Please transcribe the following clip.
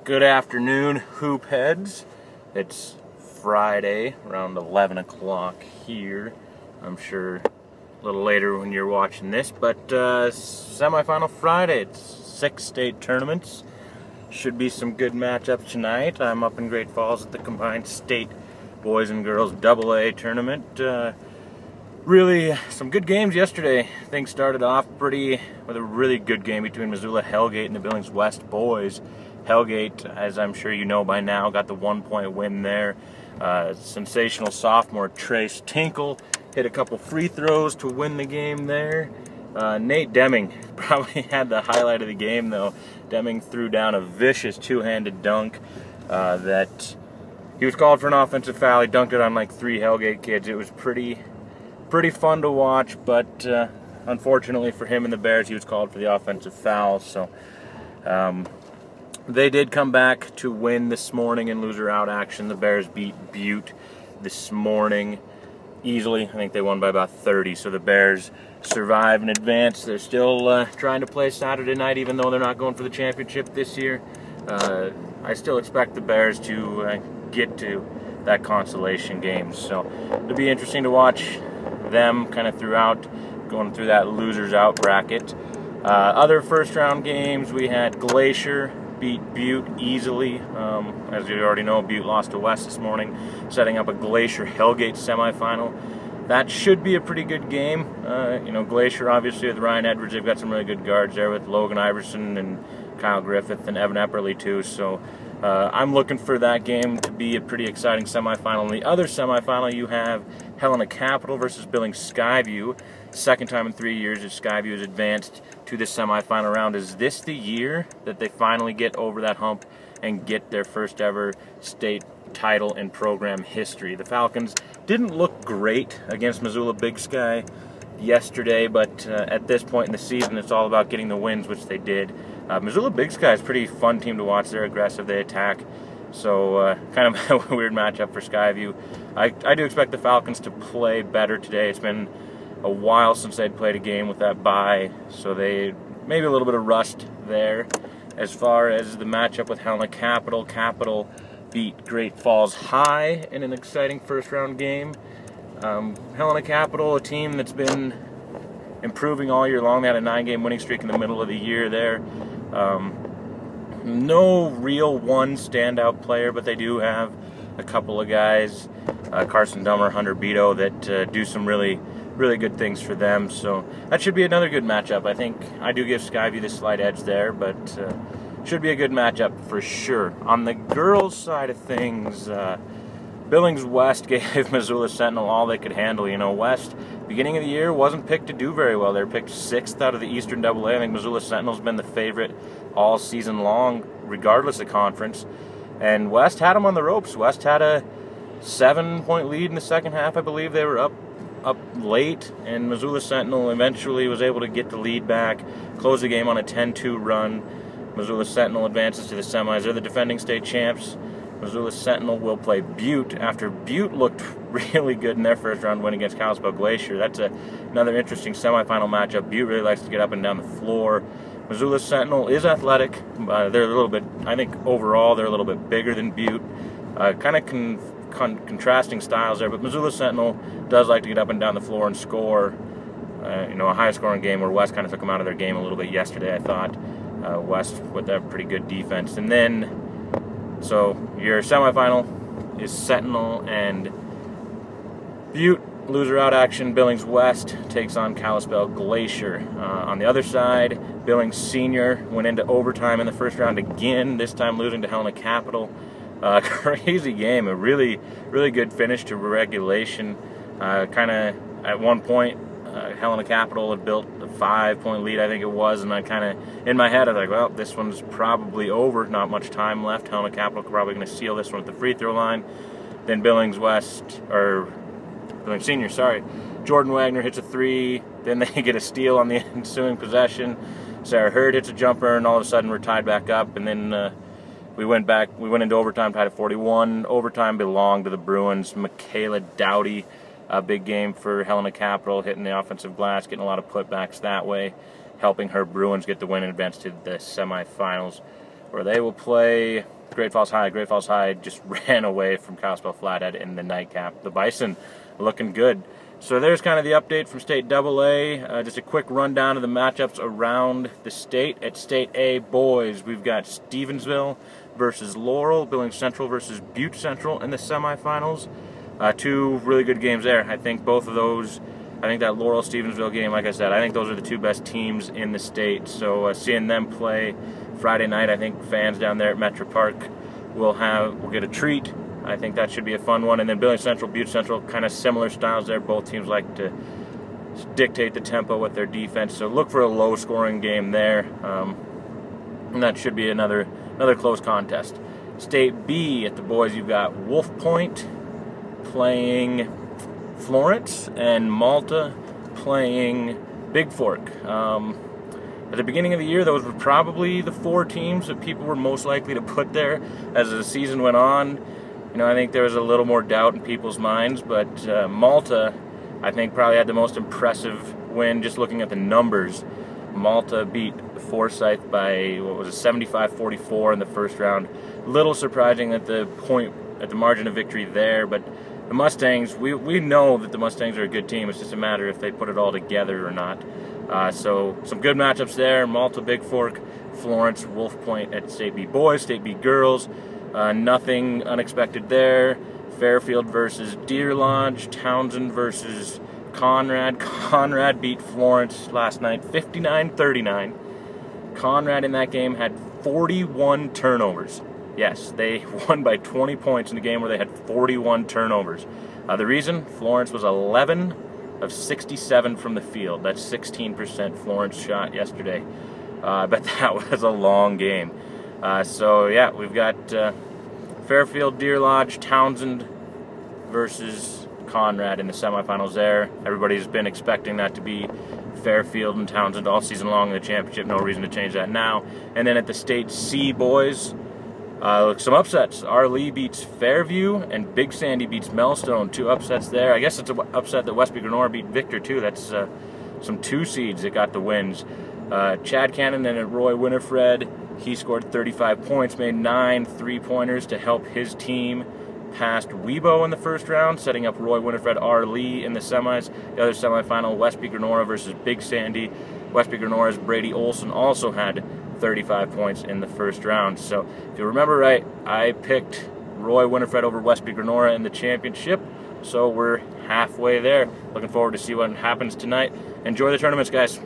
Good afternoon, hoop heads. It's Friday, around 11 o'clock here. I'm sure a little later when you're watching this, but semifinal Friday. It's 6 state tournaments. Should be some good matchups tonight. I'm up in Great Falls at the combined state boys and girls AA tournament. Really some good games yesterday. Things started off with a really good game between Missoula Hellgate and the Billings West boys. Hellgate, as I'm sure you know by now, got the 1-point win there. Sensational sophomore Trace Tinkle hit a couple free throws to win the game there. Nate Deming probably had the highlight of the game though. Deming threw down a vicious two-handed dunk that he was called for an offensive foul. He dunked it on like 3 Hellgate kids. It was pretty fun to watch, but unfortunately for him and the Bears, he was called for the offensive foul. So they did come back to win this morning in loser-out action. The Bears beat Butte this morning easily. I think they won by about 30, so the Bears survive and advance. They're still trying to play Saturday night, even though they're not going for the championship this year. I still expect the Bears to get to that consolation game, so it'll be interesting to watch them kind of throughout, going through that losers-out bracket. Other first-round games, we had Glacier beat Butte easily. As you already know, Butte lost to West this morning, setting up a Glacier-Hellgate semifinal. That should be a pretty good game. Glacier, obviously, with Ryan Edwards, they've got some really good guards there with Logan Iverson and Kyle Griffith and Evan Epperly, too. So I'm looking for that game to be a pretty exciting semifinal. In the other semifinal, you have Helena Capital versus Billings Skyview. Second time in 3 years that Skyview has advanced to the semifinal round. Is this the year that they finally get over that hump and get their first ever state title in program history? The Falcons didn't look great against Missoula Big Sky yesterday, but at this point in the season, it's all about getting the wins, which they did. Missoula Big Sky is a pretty fun team to watch. They're aggressive, they attack. So kind of a weird matchup for Skyview. I do expect the Falcons to play better today. It's been a while since they'd played a game with that bye, so they maybe a little bit of rust there. As far as the matchup with Helena Capital, Capital beat Great Falls High in an exciting first-round game. Helena Capital, a team that's been improving all year long. They had a 9-game winning streak in the middle of the year there. No real one standout player, but they do have a couple of guys, Carson Dummer, Hunter Beto, that do some really good things for them. So that should be another good matchup. I think I do give Skyview the slight edge there, but should be a good matchup for sure. On the girls' side of things, Billings West gave Missoula Sentinel all they could handle. You know, West, beginning of the year, wasn't picked to do very well. They were picked 6th out of the Eastern AA. I think Missoula Sentinel's been the favorite all season long, regardless of conference. And West had them on the ropes. West had a 7-point lead in the second half, I believe. They were up late, and Missoula Sentinel eventually was able to get the lead back, close the game on a 10-2 run. Missoula Sentinel advances to the semis. They're the defending state champs. Missoula Sentinel will play Butte after Butte looked really good in their first round win against Kalispell Glacier. That's another interesting semifinal matchup. Butte really likes to get up and down the floor. Missoula Sentinel is athletic. They're a little bit, I think overall, they're a little bit bigger than Butte. Kind of contrasting styles there, but Missoula Sentinel does like to get up and down the floor and score. A high-scoring game where West kind of took them out of their game a little bit yesterday, I thought. West with that pretty good defense. And then, so your semifinal is Sentinel and Butte. Loser-out action, Billings West takes on Kalispell Glacier. On the other side, Billings Senior went into overtime in the first round again, this time losing to Helena Capital. Crazy game, a really good finish to regulation. Kind of at one point, Helena Capital had built a 5-point lead, I think it was, and I kind of, in my head, I was like, well, this one's probably over, not much time left. Helena Capital probably going to seal this one at the free throw line. Then Billings Senior, sorry. Jordan Wagner hits a 3, then they get a steal on the ensuing possession. Sarah Hurd hits a jumper, and all of a sudden we're tied back up, and then we went into overtime, tied at 41. Overtime belonged to the Bruins. Michaela Dowdy, a big game for Helena Capital, hitting the offensive glass, getting a lot of putbacks that way, helping her Bruins get the win and advance to the semifinals. where they will play Great Falls High. Great Falls High just ran away from Kalispell Flathead in the nightcap. The Bison looking good. So there's kind of the update from State AA. Just a quick rundown of the matchups around the state. At State A boys, we've got Stevensville versus Laurel, Billings Central versus Butte Central in the semifinals. Two really good games there. I think both of those, I think that Laurel-Stevensville game, like I said, I think those are the two best teams in the state. So seeing them play Friday night, I think fans down there at Metro Park will get a treat. I think that should be a fun one. And then Billings Central, Butte Central, kind of similar styles there. Both teams like to dictate the tempo with their defense. So look for a low-scoring game there. And that should be another close contest. State B, at the boys, you've got Wolf Point playing Florence and Malta playing Big Fork. At the beginning of the year, those were probably the four teams that people were most likely to put there. As the season went on, I think there was a little more doubt in people's minds, but Malta, I think, probably had the most impressive win just looking at the numbers. Malta beat Forsyth by, 75-44 in the first round. Little surprising at the margin of victory there, but the Mustangs, we know that the Mustangs are a good team. It's just a matter if they put it all together or not. So some good matchups there. Malta, Big Fork, Florence, Wolf Point at State B boys, State B girls. Nothing unexpected there. Fairfield versus Deer Lodge, Townsend versus Conrad. Conrad beat Florence last night 59-39. Conrad in that game had 41 turnovers. Yes, they won by 20 points in a game where they had 41 turnovers. The reason? Florence was 11 of 67 from the field. That's 16% Florence shot yesterday. But that was a long game. So yeah, we've got Fairfield, Deer Lodge, Townsend versus Conrad in the semifinals there. Everybody's been expecting that to be Fairfield and Townsend all season long in the championship. No reason to change that now. And then at the State C boys, some upsets. Arlee beats Fairview and Big Sandy beats Melstone. Two upsets there. I guess it's an upset that Westby Grenora beat Victor too. That's some two seeds that got the wins. Chad Cannon and Roy Winifred, he scored 35 points, made 9 3-pointers to help his team past Weibo in the first round, setting up Roy Winifred Arlee in the semis. The other semifinal, Westby Grenora versus Big Sandy. Westby Grenora's Brady Olson also had 35 points in the first round. So if you remember right, I picked Roy Winifred over Westby Grenora in the championship. So we're halfway there. Looking forward to see what happens tonight. Enjoy the tournaments, guys.